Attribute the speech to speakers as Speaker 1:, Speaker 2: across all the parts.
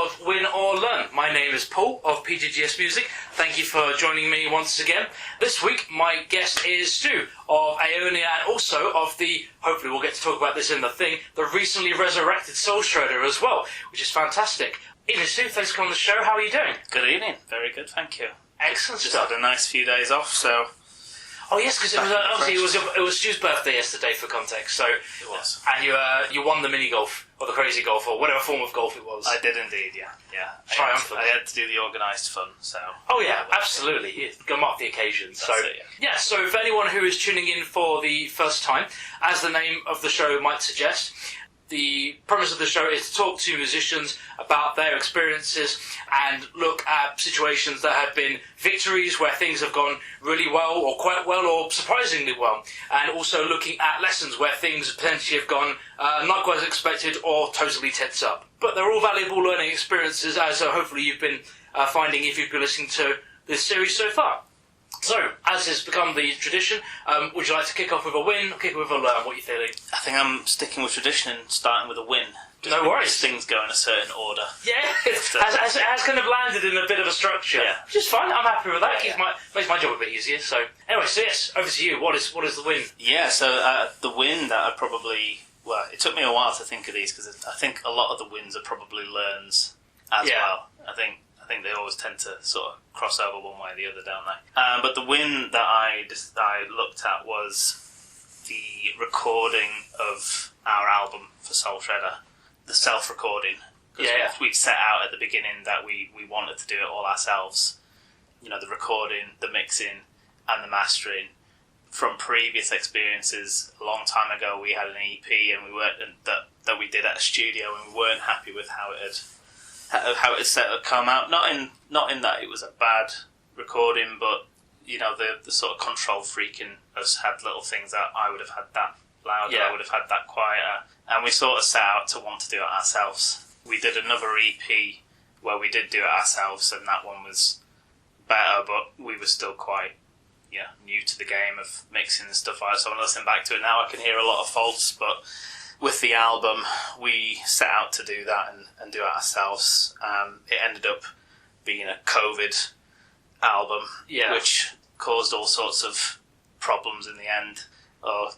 Speaker 1: of Win or Learn. My name is Paul of PGGS Music. Thank you for joining me once again. This week my guest is Stu of Aeonia and also of the, hopefully we'll get to talk about this in the thing, the recently resurrected Soul Shredder as well, which is fantastic. Evening Stu, thanks for coming on the show. How are you doing?
Speaker 2: Good evening. Very good, thank you.
Speaker 1: Excellent
Speaker 2: Just
Speaker 1: stuff.
Speaker 2: had a nice few days off, so...
Speaker 1: Oh yes, because it was Stu's birthday yesterday for context. So
Speaker 2: It was.
Speaker 1: And you won the mini golf or the crazy golf or whatever form of golf it was.
Speaker 2: I did indeed, yeah.
Speaker 1: Triumphant.
Speaker 2: I had to do the organised fun, so...
Speaker 1: Oh yeah, absolutely. You can mark the occasion.
Speaker 2: That's
Speaker 1: So
Speaker 2: it, yeah.
Speaker 1: so for anyone who is tuning in for the first time, as the name of the show might suggest, the premise of the show is to talk to musicians about their experiences and look at situations that have been victories where things have gone really well or quite well or surprisingly well, and also looking at lessons where things potentially have gone not quite as expected or totally tits up. But they're all valuable learning experiences, as hopefully you've been finding if you've been listening to this series so far. So, as has become the tradition, would you like to kick off with a win or kick off with a learn? What are you feeling?
Speaker 2: I think I'm sticking with tradition and starting with a win.
Speaker 1: No worries.
Speaker 2: Things go in a certain order.
Speaker 1: Yeah, it has kind of landed in a bit of a structure.
Speaker 2: Yeah.
Speaker 1: Which is fine, I'm happy with that.
Speaker 2: Yeah.
Speaker 1: Makes my job a bit easier. So, anyway, so yes, over to you. What is the win?
Speaker 2: Yeah, so the win that I probably... Well, it took me a while to think of these, because I think a lot of the wins are probably learns as well. I think they always tend to sort of cross over one way or the other, don't they? But the win that I looked at was the recording of our album for Soul Shredder, the self-recording. We'd set out at the beginning that we wanted to do it all ourselves. You know, the recording, the mixing, and the mastering. From previous experiences, a long time ago, we had an EP and we weren't that we did at a studio, and we weren't happy with how it had come out. Not in that it was a bad recording, but you know, the sort of control freak in us had little things that I would have had that louder, I would have had that quieter, and we sort of set out to want to do it ourselves. We did another EP where we did do it ourselves, and that one was better, but we were still quite new to the game of mixing and stuff like that. So when I listen back to it now, I can hear a lot of faults, but with the album, we set out to do that and do it ourselves. It ended up being a COVID album, which caused all sorts of problems in the end, or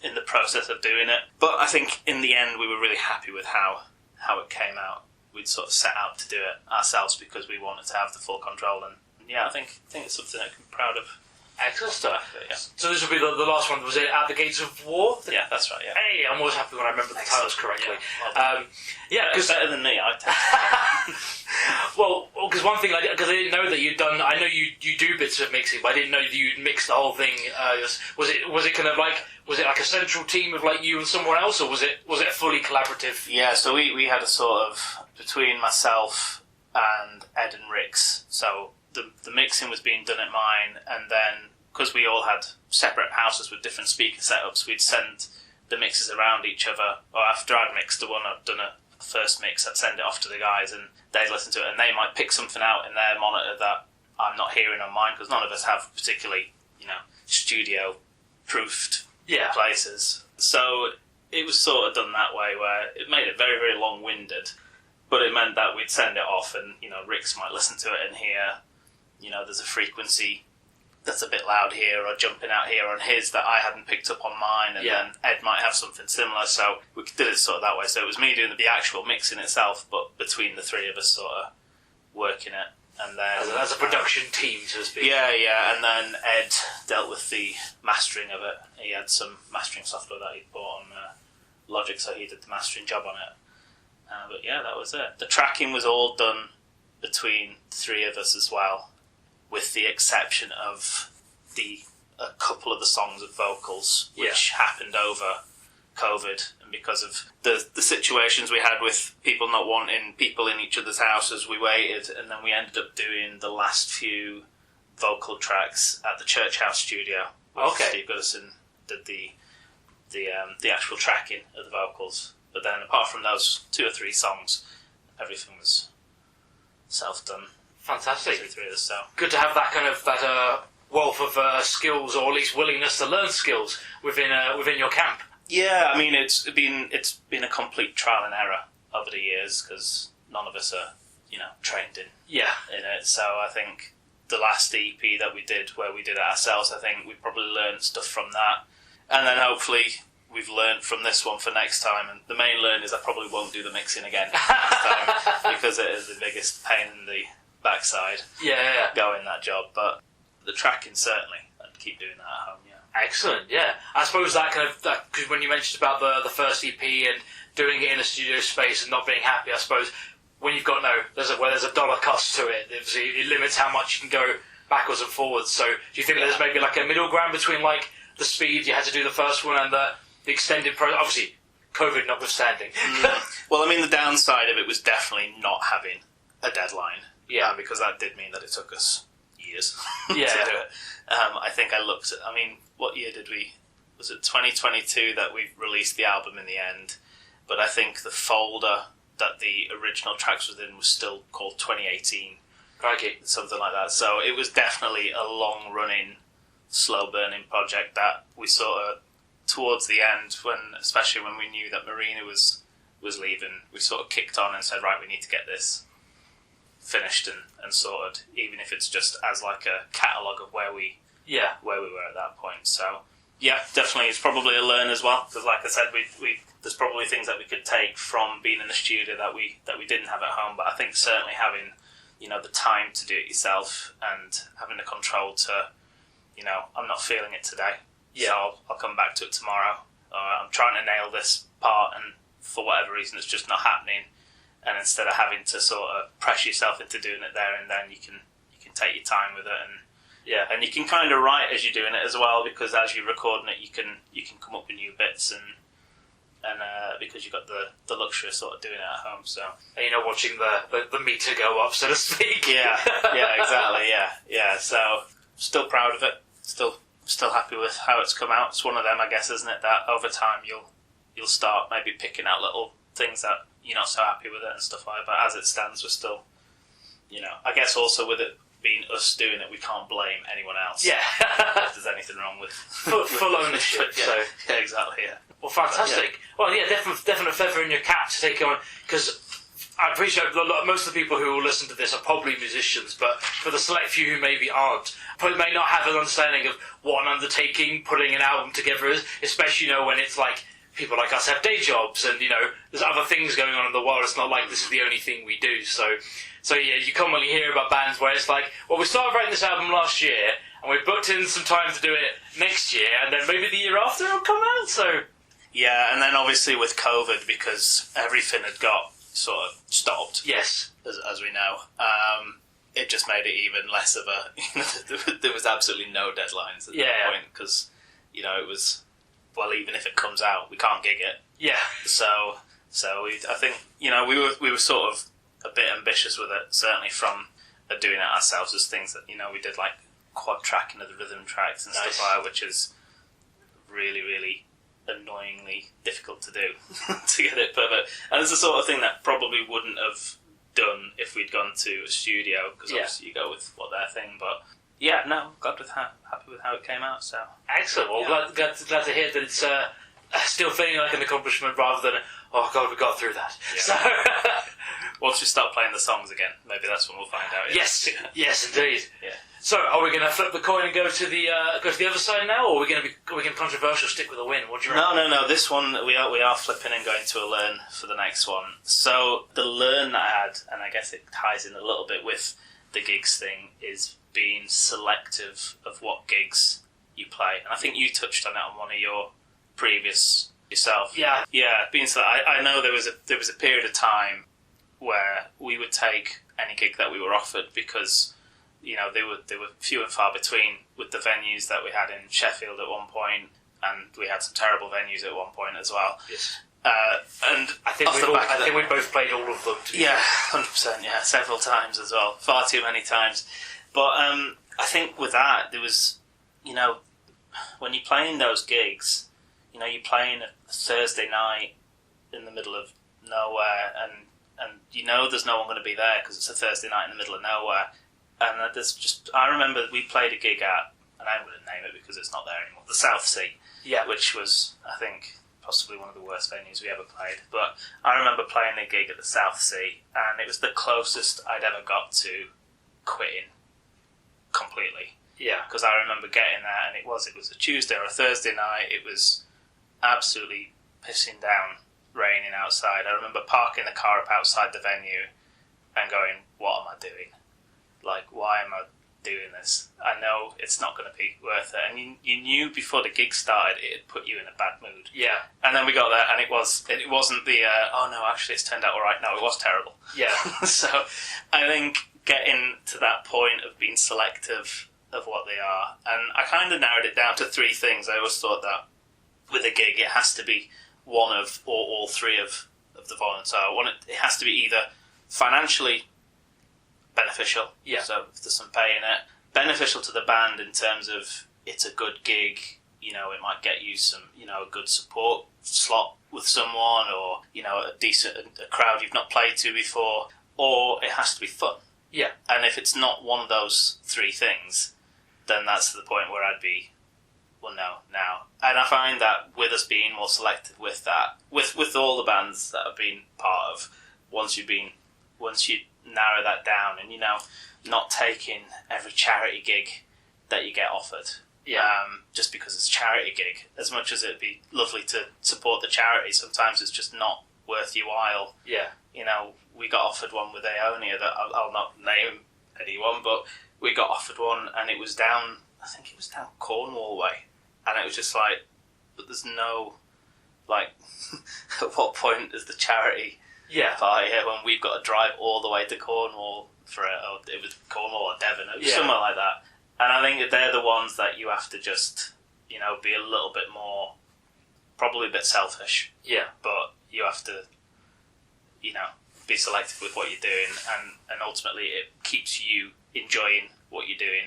Speaker 2: in the process of doing it. But I think in the end, we were really happy with how it came out. We'd sort of set out to do it ourselves because we wanted to have the full control. And yeah, I think it's something I can be proud of.
Speaker 1: Excellent stuff.
Speaker 2: Yeah.
Speaker 1: So this will be the last one. Was it At the Gates of War?
Speaker 2: Yeah, that's right, yeah.
Speaker 1: Hey, I'm always happy when I remember the titles correctly.
Speaker 2: Yeah, because better than me, I think.
Speaker 1: Well, because one thing, because I didn't know that you'd done. I know you do bits of mixing, but I didn't know that you'd mixed the whole thing. Was it kind of like, was it like a central team of like you and someone else, or was it a fully collaborative?
Speaker 2: Yeah, so we had a sort of between myself and Ed and Rick's. So the mixing was being done at mine, and then because we all had separate houses with different speaker setups, we'd send the mixes around each other. Or after I'd mixed the one, I'd done a first mix, I'd send it off to the guys and they'd listen to it, and they might pick something out in their monitor that I'm not hearing on mine, because none of us have particularly, studio proofed places. So it was sort of done that way, where it made it very, very long-winded, but it meant that we'd send it off and, Rick's might listen to it and hear, there's a frequency that's a bit loud here or jumping out here on his that I hadn't picked up on mine, and then Ed might have something similar, so we did it sort of that way. So it was me doing the actual mixing itself, but between the three of us sort of working it. And then
Speaker 1: as a production team, so to speak.
Speaker 2: Yeah, and then Ed dealt with the mastering of it. He had some mastering software that he'd bought on Logic, so he did the mastering job on it. But yeah, that was it. The tracking was all done between the three of us as well, with the exception of a couple of the songs of vocals, which happened over COVID, and because of the situations we had with people not wanting people in each other's houses, we waited, and then we ended up doing the last few vocal tracks at the Church House studio. Steve Goodison did the actual tracking of the vocals, but then apart from those 2 or 3 songs, everything was self-done.
Speaker 1: Fantastic.
Speaker 2: So
Speaker 1: good to have that kind of wealth of skills, or at least willingness to learn skills within your camp.
Speaker 2: Yeah, I mean it's been a complete trial and error over the years, because none of us are, trained in
Speaker 1: Yeah.
Speaker 2: in it. So I think the last EP that we did, where we did it ourselves, I think we probably learned stuff from that, and then hopefully we've learned from this one for next time. And the main learn is I probably won't do the mixing again next time because it is the biggest pain in the backside.
Speaker 1: Yeah.
Speaker 2: Going that job, but the tracking certainly, I'd keep doing that at home. Yeah.
Speaker 1: Excellent. Yeah. I suppose that because when you mentioned about the first EP and doing it in a studio space and not being happy, I suppose when you've got there's a dollar cost to it. Obviously, it limits how much you can go backwards and forwards. So, do you think there's maybe like a middle ground between like the speed you had to do the first one and the extended obviously, COVID notwithstanding.
Speaker 2: Well, I mean, the downside of it was definitely not having a deadline.
Speaker 1: Yeah,
Speaker 2: because that did mean that it took us years
Speaker 1: to
Speaker 2: do it. I think I looked at. I mean, what year did we? Was it 2022 that we released the album in the end? But I think the folder that the original tracks was in was still called 2018.
Speaker 1: Crikey.
Speaker 2: Something like that. So it was definitely a long-running, slow-burning project that we sort of, towards the end, especially when we knew that Marina was leaving, we sort of kicked on and said, right, we need to get this finished and sorted, even if it's just as like a catalogue of where we were at that point. So yeah, definitely, it's probably a learn as well, because like I said, we there's probably things that we could take from being in the studio that we didn't have at home. But I think certainly having the time to do it yourself and having the control to I'm not feeling it today, so I'll come back to it tomorrow. I'm trying to nail this part, and for whatever reason it's just not happening. And instead of having to sort of press yourself into doing it there and then, you can take your time with it, and you can kind of write as you're doing it as well, because as you're recording it, you can come up with new bits and because you've got the luxury of sort of doing it at home. So
Speaker 1: watching the meter go up, so to speak.
Speaker 2: Yeah, exactly. Yeah. So still proud of it. Still happy with how it's come out. It's one of them, I guess, isn't it? That over time you'll start maybe picking out little things that you're not so happy with it and stuff like that. But as it stands, we're still, I guess also with it being us doing it, we can't blame anyone else.
Speaker 1: Yeah.
Speaker 2: If there's anything wrong with
Speaker 1: full ownership.
Speaker 2: Yeah, so exactly. Yeah.
Speaker 1: Well, fantastic. Well, yeah, definite feather in your cap to take on, because I appreciate most of the people who will listen to this are probably musicians, but for the select few who maybe aren't, probably may not have an understanding of what an undertaking putting an album together is, especially when it's like people like us have day jobs and there's other things going on in the world. It's not like this is the only thing we do. So yeah, you commonly hear about bands where it's like, well, we started writing this album last year and we booked in some time to do it next year, and then maybe the year after it'll come out. So
Speaker 2: yeah, and then obviously with COVID, because everything had got sort of stopped.
Speaker 1: Yes,
Speaker 2: as we know, it just made it even less of a. There was absolutely no deadlines at that point, because it was, well, even if it comes out, we can't gig it.
Speaker 1: Yeah.
Speaker 2: So I think we were sort of a bit ambitious with it, certainly from doing it ourselves. As things that we did like quad tracking of the rhythm tracks and stuff like that, which is really, really annoyingly difficult to do to get it perfect. And it's the sort of thing that probably wouldn't have done if we'd gone to a studio, because obviously you go with what their thing. But yeah, no, happy with how it came out. So
Speaker 1: excellent. Well, glad to hear that it's still feeling like an accomplishment rather than oh god, we got through that.
Speaker 2: Yeah.
Speaker 1: So
Speaker 2: once we start playing the songs again, maybe that's when we'll find out.
Speaker 1: Yes, indeed.
Speaker 2: Yeah.
Speaker 1: So, are we going to flip the coin and go to the other side now, or are we going to controversial, stick with a win? What do you reckon?
Speaker 2: No. This one we are flipping and going to a learn for the next one. So the learn that I had, and I guess it ties in a little bit with the gigs thing, is being selective of what gigs you play. And I think you touched on it on one of your previous yourself.
Speaker 1: Yeah.
Speaker 2: Being I know there was a period of time where we would take any gig that we were offered, because they were few and far between with the venues that we had in Sheffield at one point, and we had some terrible venues at one point as well.
Speaker 1: Yes.
Speaker 2: And
Speaker 1: I think we both played all of them.
Speaker 2: 100%. Yeah, several times as well, far too many times. But I think with that, there was, when you're playing those gigs, you're playing a Thursday night in the middle of nowhere, and there's no one going to be there because it's a Thursday night in the middle of nowhere. And I remember we played a gig at, and I'm going to name it because it's not there anymore, the South Sea.
Speaker 1: Yeah.
Speaker 2: Which was, I think, possibly one of the worst venues we ever played. But I remember playing a gig at the South Sea, and it was the closest I'd ever got to quitting completely.
Speaker 1: Yeah.
Speaker 2: Because I remember getting there, and it was a Tuesday or a Thursday night. It was absolutely pissing down, raining outside. I remember parking the car up outside the venue and going, what am I doing? Like, why am I doing this? I know it's not going to be worth it. And you knew before the gig started it had put you in a bad mood.
Speaker 1: Yeah.
Speaker 2: And then we got there, and it wasn't the, oh no, actually it's turned out all right. No, it was terrible.
Speaker 1: Yeah.
Speaker 2: So I think getting to that point of being selective of what they are, and I kind of narrowed it down to three things. I always thought that with a gig it has to be one of, or all three of the following. So it has to be either financially beneficial, so if there's some pay in it, beneficial to the band in terms of it's a good gig, it might get you some, a good support slot with someone, or, a decent a crowd you've not played to before, or it has to be fun.
Speaker 1: Yeah.
Speaker 2: And if it's not one of those three things, then that's the point where I'd be, well, no, now. And I find that with us being more selective with that, with all the bands that I've been part of, once you narrow that down and, not taking every charity gig that you get offered.
Speaker 1: Yeah.
Speaker 2: Just because it's a charity gig. As much as it'd be lovely to support the charity, sometimes it's just not worth your while.
Speaker 1: Yeah.
Speaker 2: We got offered one with Aonia that I'll not name anyone, but we got offered one, and it was down Cornwall way. And it was just like, but there's no, like, at what point is the charity part here when we've got to drive all the way to Cornwall for it? Or it was Cornwall or Devon, or somewhere like that. And I think they're the ones that you have to just, be a little bit more, probably a bit selfish.
Speaker 1: Yeah. But
Speaker 2: you have to, be selective with what you're doing, and ultimately it keeps you enjoying what you're doing,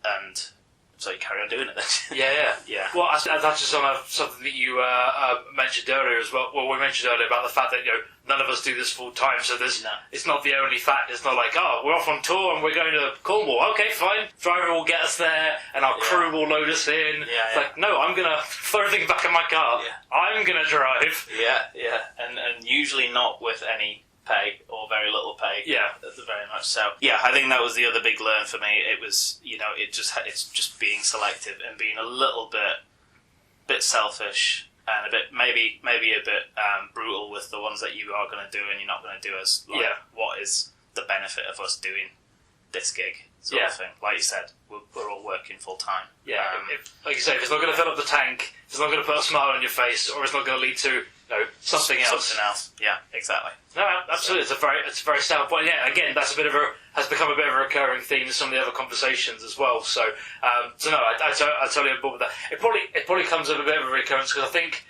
Speaker 2: and so you carry on doing it then. Yeah.
Speaker 1: Well, that's just something that you mentioned earlier as well. Well, we mentioned earlier about the fact that none of us do this full time, so it's not the only fact. It's not like, oh, we're off on tour and we're going to Cornwall. Okay, fine. Driver will get us there, and our crew will load us in. It's like, no, I'm gonna throw everything back in my car. I'm gonna drive.
Speaker 2: Yeah, and usually not with any pay or very little pay.
Speaker 1: Yeah,
Speaker 2: very much so. Yeah, I think that was the other big learn for me. It was, it's just being selective and being a little bit selfish and a bit maybe a bit brutal with the ones that you are going to do and you're not going to do as what is the benefit of us doing this gig sort of thing. Like you said, we're all working full time.
Speaker 1: Yeah, like you say, if it's not going to fill up the tank, if it's not going to put a smile on your face, or it's not going to lead to something else. Yeah, exactly. No, absolutely. So. It's a very sound point. Yeah, again, that's has become a bit of a recurring theme in some of the other conversations as well. So, I totally on board with that. It probably comes with a bit of a recurrence because I think,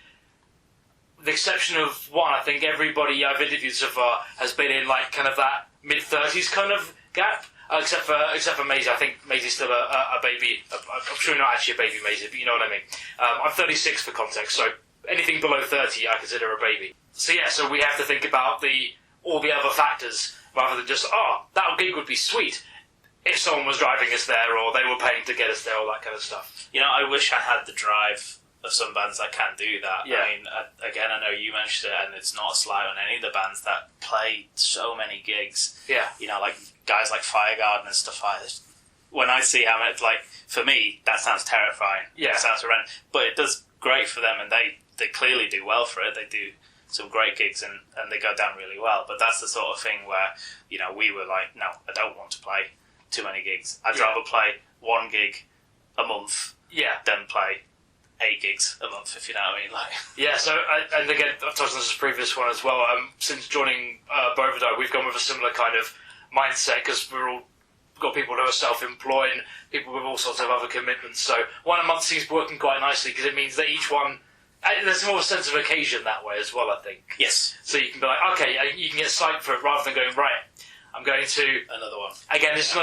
Speaker 1: with the exception of one, I think everybody I've interviewed so far has been in like kind of that mid-30s kind of gap. Except for Maisie. I think Maisie's still a baby. I'm sure you're not actually a baby, Maisie, but you know what I mean. I'm 36 for context, so anything below 30 I consider a baby. So so we have to think about all the other factors rather than just, that gig would be sweet if someone was driving us there or they were paying to get us there, all that kind of stuff.
Speaker 2: I wish I had the drive of some bands that can do that.
Speaker 1: Yeah.
Speaker 2: I mean, again, I know you mentioned it, and it's not a slight on any of the bands that play so many gigs.
Speaker 1: Yeah.
Speaker 2: Like guys like Firegarden and stuff like this. When I see how much, like, for me, that sounds terrifying.
Speaker 1: Yeah.
Speaker 2: It sounds horrendous. But it does great for them, and they clearly do well for it. They do some great gigs, and they go down really well. But that's the sort of thing where, we were like, no, I don't want to play too many gigs. I'd rather play one gig a month than play 8 gigs a month, if you know what I mean. Like,
Speaker 1: and again, I've touched on this previous one as well. Since joining Bovido, we've gone with a similar kind of mindset because we've got people who are self-employed and people with all sorts of other commitments. So one a month seems working quite nicely because it means that each one, there's more of a sense of occasion that way as well, I think.
Speaker 2: Yes.
Speaker 1: So you can be like, okay, you can get psyched for it rather than going, right, I'm going to
Speaker 2: another one.
Speaker 1: Again, this is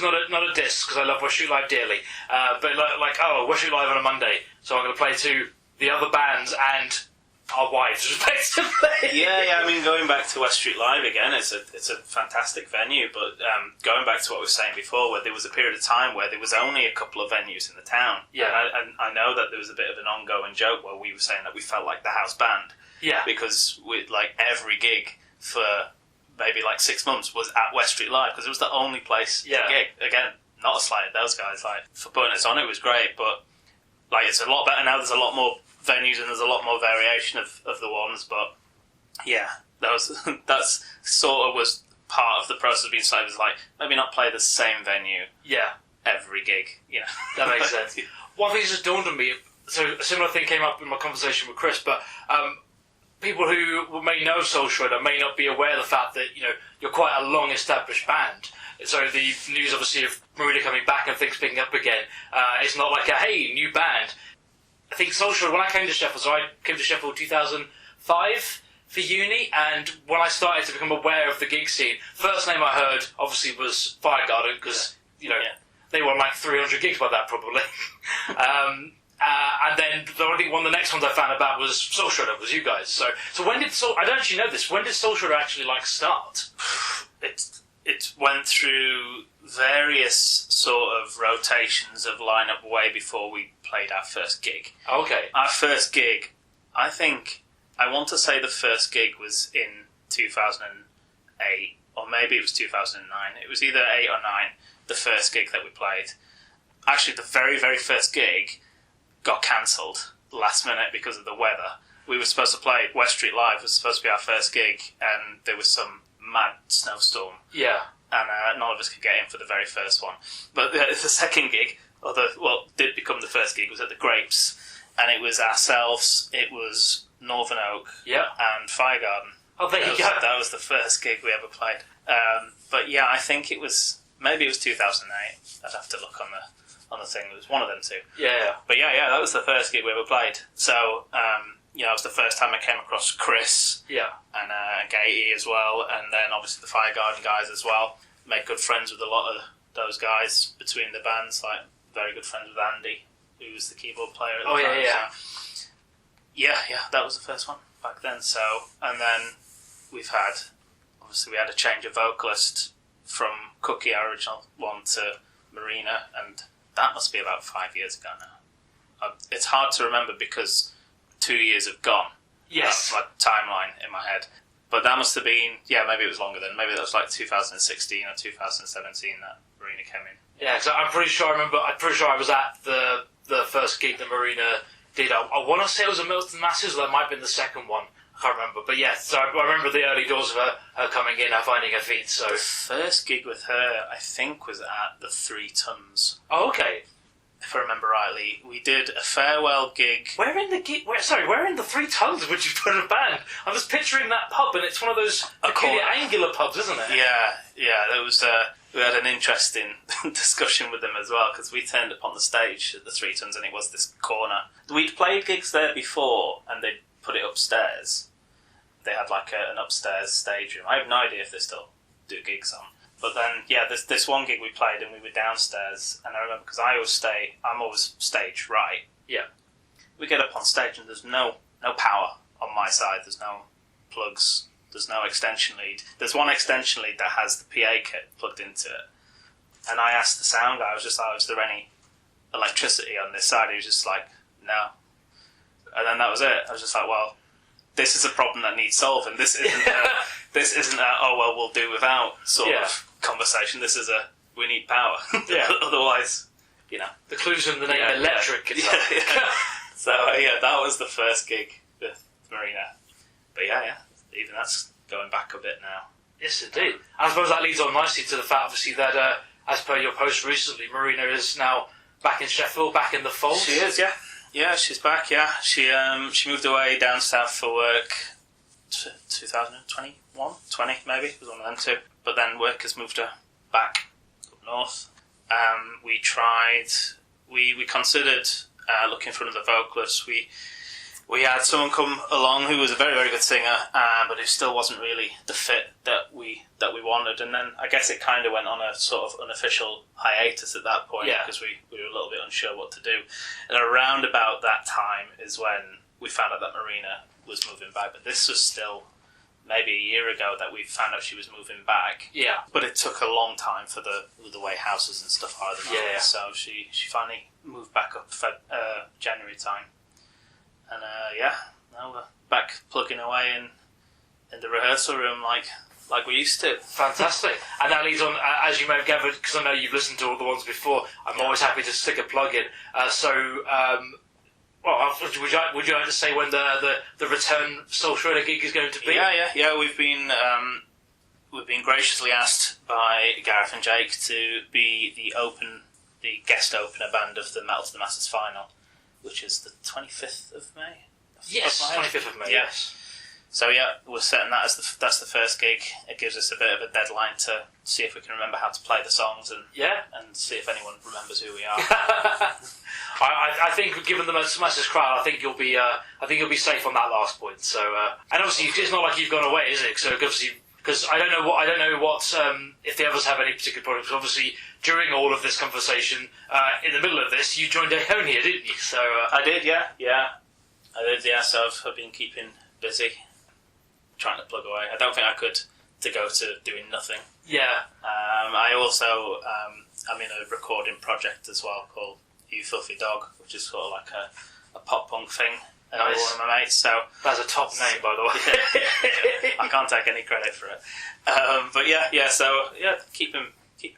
Speaker 1: not a diss because I love West Street Live dearly. But West Street Live on a Monday, so I'm going to play to the other bands and our wives, respectively.
Speaker 2: Yeah. I mean, going back to West Street Live again, it's a fantastic venue. But going back to what we were saying before, where there was a period of time where there was only a couple of venues in the town.
Speaker 1: Yeah.
Speaker 2: And I know that there was a bit of an ongoing joke where we were saying that we felt like the house band.
Speaker 1: Yeah.
Speaker 2: Because every gig for maybe 6 months was at West Street Live because it was the only place to gig. Again, not a slight at those guys. For putting us on, it was great, but it's a lot better now. There's a lot more venues and there's a lot more variation of the ones. But yeah, that's sort of was part of the process of being decided. Was maybe not play the same venue.
Speaker 1: Yeah.
Speaker 2: Every gig.
Speaker 1: That makes sense. One thing just dawned on me. So a similar thing came up in my conversation with Chris, but. People who may know Soul Shredder may not be aware of the fact that you're quite a long-established band. So the news, obviously, of Marina coming back and things picking up again, it's not like hey, new band. I think Soul Shredder, when I came to Sheffield, so I came to Sheffield 2005 for uni, and when I started to become aware of the gig scene, first name I heard, obviously, was Firegarden, because, they were 300 gigs by that, probably. And then I think one of the next ones I found about was Soul Shredder, was you guys. So when did I don't actually know this. When did Soul Shredder actually start?
Speaker 2: It went through various sort of rotations of lineup way before we played our first gig.
Speaker 1: Okay.
Speaker 2: Our first gig, I want to say the first gig was in 2008, or maybe it was 2009. It was either 8 or 9, the first gig that we played. Actually, the very, very first gig got cancelled last minute because of the weather. We were supposed to play West Street Live. It was supposed to be our first gig, and there was some mad snowstorm.
Speaker 1: Yeah.
Speaker 2: And none of us could get in for the very first one. But the second gig, did become the first gig, was at the Grapes, and it was ourselves, it was Northern Oak, and Firegarden.
Speaker 1: Oh, there you go.
Speaker 2: That was the first gig we ever played. But yeah, I think it was 2008. I'd have to look on the thing. It was one of them two.
Speaker 1: Yeah.
Speaker 2: But yeah, that was the first gig we ever played. So, it was the first time I came across Chris.
Speaker 1: Yeah.
Speaker 2: And Gaty as well, and then obviously the Firegarden guys as well. Made good friends with a lot of those guys between the bands, very good friends with Andy, who was the keyboard player at the time. So, yeah, that was the first one back then. So, and then we had a change of vocalist from Cookie, our original one, to Marina, and that must be about 5 years ago now. It's hard to remember because 2 years have gone.
Speaker 1: Yes.
Speaker 2: My timeline in my head. But that must have been, maybe it was longer then. Maybe that was 2016 or 2017 that Marina came in.
Speaker 1: Yeah, so I'm pretty sure I was at the first gig that Marina did. I want to say it was a Milton Masters, or that might have been the second one. I can't remember. But yeah, so I remember the early doors of her coming in, her finding her feet. So
Speaker 2: the first gig with her, I think, was at the 3 Tons.
Speaker 1: Oh, okay.
Speaker 2: If I remember rightly, we did a farewell gig.
Speaker 1: Where in the 3 Tons would you put a band? I'm just picturing that pub, and it's one of those peculiar angular pubs, isn't it?
Speaker 2: Yeah. There was. We had an interesting discussion with them as well, because we turned up on the stage at the 3 Tons, and it was this corner. We'd played gigs there before, and they'd put it upstairs. They had an upstairs stage room. I have no idea if they still do gigs on. But then, this one gig we played and we were downstairs, and I remember, because I'm always stage right.
Speaker 1: Yeah.
Speaker 2: We get up on stage and there's no power on my side, there's no plugs, there's no extension lead. There's one extension lead that has the PA kit plugged into it. And I asked the sound guy, I was just like, is there any electricity on this side? He was just like, no. And then that was it. I was just like, well, this is a problem that needs solving. This isn't we'll do without sort of conversation. This is we need power.
Speaker 1: Yeah.
Speaker 2: Otherwise,
Speaker 1: The clue's in the name electric.
Speaker 2: Yeah. So, that was the first gig with Marina. But even that's going back a bit now.
Speaker 1: Yes, indeed. I suppose that leads on nicely to the fact, obviously, that as per your post recently, Marina is now back in Sheffield, back in the fold.
Speaker 2: She is, yeah. Yeah, she's back, yeah. She moved away down south for work 2021, 20 maybe, it was one of them two. But then work has moved her back up north. We considered looking for another vocalist. We had someone come along who was a very, very good singer, but who still wasn't really the fit that we wanted. And then I guess it kind of went on a sort of unofficial hiatus at that point, because we were a little bit unsure what to do. And around about that time is when we found out that Marina was moving back, but this was still maybe a year ago that we found out she was moving back.
Speaker 1: Yeah.
Speaker 2: But it took a long time for the way houses and stuff are at the moment.
Speaker 1: Yeah.
Speaker 2: So she finally moved back up for January time. And now we're back plugging away in the rehearsal room like we used to.
Speaker 1: Fantastic. And that leads on, as you may have gathered, because I know you've listened to all the ones before, I'm always happy to stick a plug in. Would you like to say when the return Soul Shredder gig is going to be?
Speaker 2: Yeah. We've been graciously asked by Gareth and Jake to be the guest opener band of the Metal to the Masses final, which is the 25th of May.
Speaker 1: Yes, 25th of May.
Speaker 2: Yeah.
Speaker 1: Yes.
Speaker 2: So we're setting that as that's the first gig. It gives us a bit of a deadline to see if we can remember how to play the songs and see if anyone remembers who we are.
Speaker 1: I think, given the Masses crowd, I think you'll be safe on that last point. So, and obviously, it's not like you've gone away, is it? So, obviously, because I don't know what if the others have any particular problems. Obviously, during all of this conversation, in the middle of this, you joined Ahonia, didn't you? So
Speaker 2: I did, yeah. I did, yeah. So I've been keeping busy, trying to plug away. I don't think I could to go to doing nothing.
Speaker 1: Yeah.
Speaker 2: I also I'm in a recording project as well called You Filthy Dog, which is sort of like a pop punk thing.
Speaker 1: Nice.
Speaker 2: With one of my mates. So
Speaker 1: that's a top name, by the way.
Speaker 2: I can't take any credit for it. But so keep him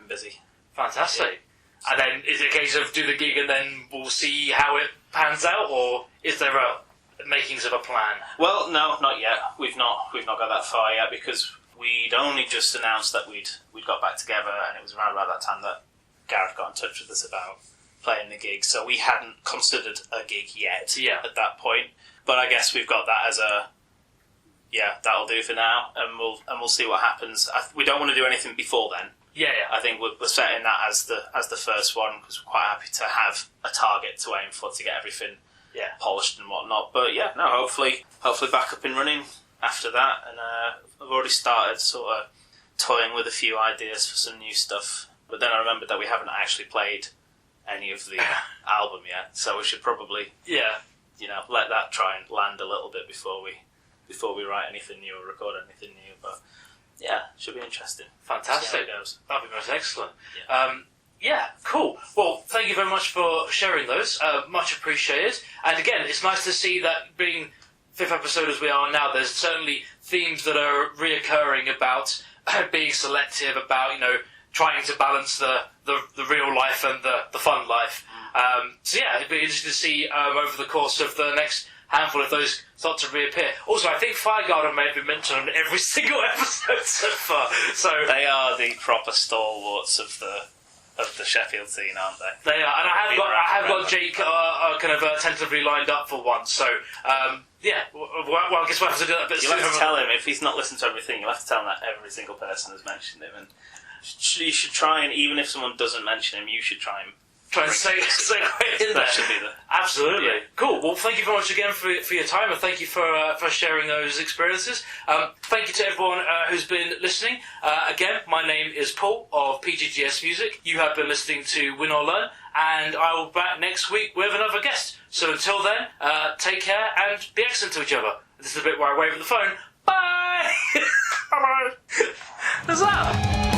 Speaker 2: busy.
Speaker 1: Fantastic. Yeah. And then is it a case of do the gig and then we'll see how it pans out, or is there a makings of a plan?
Speaker 2: Well, no, not yet. We've not got that far yet because we'd only just announced that we'd got back together, and it was around about that time that Gareth got in touch with us about playing the gig. So we hadn't considered a gig yet at that point. But I guess we've got that as that'll do for now, and we'll see what happens. We don't want to do anything before then. Yeah. I think we're setting that as the first one because we're quite happy to have a target to aim for to get everything polished and whatnot. But hopefully back up and running after that. And I've already started sort of toying with a few ideas for some new stuff. But then I remembered that we haven't actually played any of the album yet, so we should probably let that try and land a little bit before we write anything new or record anything new. But should be interesting.
Speaker 1: Fantastic.
Speaker 2: See how it goes.
Speaker 1: That'd be most excellent. Cool. Well, thank you very much for sharing those. Much appreciated. And again, it's nice to see that being 5th episode as we are now, there's certainly themes that are reoccurring about being selective, about trying to balance the real life and the fun life. It'd be interesting to see over the course of the next handful of those start to reappear. Also, I think Firegarden may have been mentioned on every single episode so far. So
Speaker 2: they are the proper stalwarts of the Sheffield scene, aren't they?
Speaker 1: They are, and I have got Jake kind of tentatively lined up for one. So I guess we'll have to do that a bit
Speaker 2: You'll
Speaker 1: sooner.
Speaker 2: have to tell him, if he's not listened to everything, you'll have to tell him that every single person has mentioned him, and you should try, and even if someone doesn't mention him, you should try and
Speaker 1: say it in there.
Speaker 2: That should be
Speaker 1: Absolutely.
Speaker 2: Yeah.
Speaker 1: Cool. Well, thank you very much again for your time, and thank you for sharing those experiences. Thank you to everyone who's been listening. Again, my name is Paul of PGGS Music. You have been listening to Win or Learn, and I will be back next week with another guest. So until then, take care and be excellent to each other. This is the bit where I wave at the phone. Bye! Bye-bye! What's that?